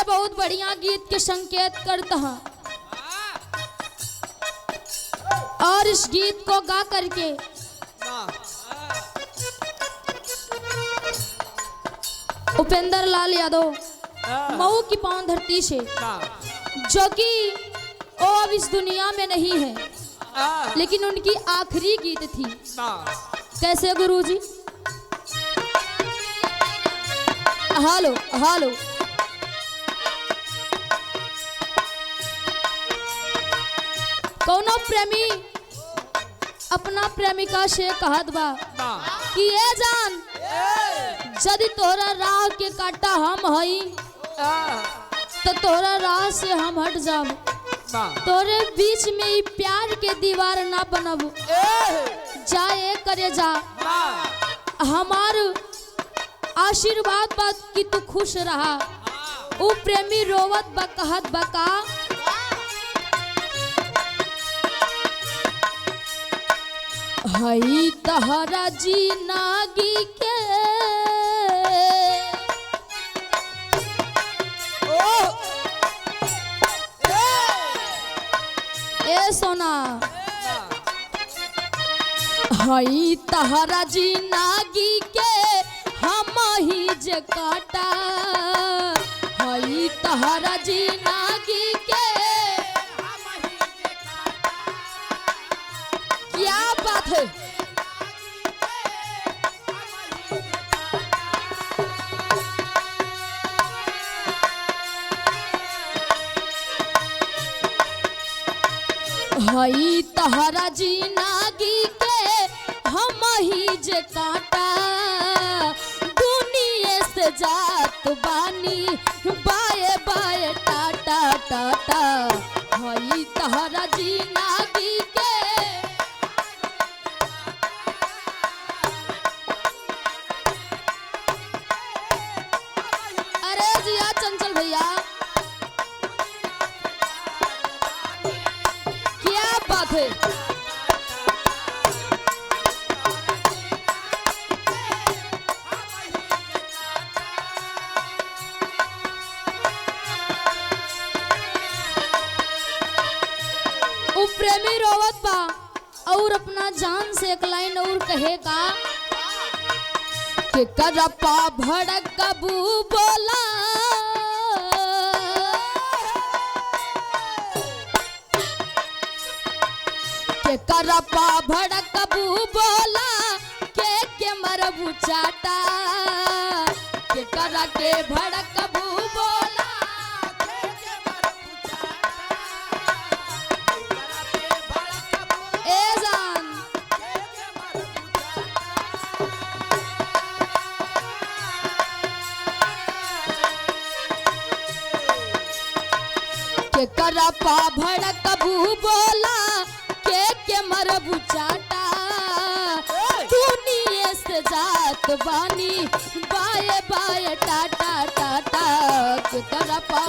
बहुत बढ़िया गीत के संकेत करता है और इस गीत को गा करके उपेंद्र लाल यादव मऊ की पावन धरती से, जो कि वो अब इस दुनिया में नहीं है, लेकिन उनकी आखिरी गीत थी। कैसे गुरुजी? Hello hello. कौनो प्रेमी अपना प्रेमिका से कहत बा कि ये जान यदि तोरा राह के काटा हम हई तो तोरा राह से हम हट जाब, तोरे बीच में ही प्यार के दीवार ना बनब, जाए करे जा। हमार आशीर्वाद बात कि तू खुश रहा। उ प्रेमी रोवत बा कहत बा का हई तहरा जी नागी के ए सोना, हई तहरा जी नागी के हम ही जे काटा, हई तहरा जी नागी के क्या बात है। हई तहरा जी नागी के हम ही जे काटा, दुनिया से जात बानी बाए बाए टाटा टाटा, हई तहरा जी नागी के। अरे जिया चंचल भैया, क्या बात है। उ प्रेमी रोवत बा और अपना जान से एक लाइन और कहेगा कि करपा भड़क कबू बोला, के करपा भड़क कबू बोला, के मरबू चाटा, के करा के भड़क कबू बोला, ए जान के करपा भड़क कबू बोला, के मरबू चाटा, दुनिया से जात बानी बाए बाए टाटा टाटा, के तरफा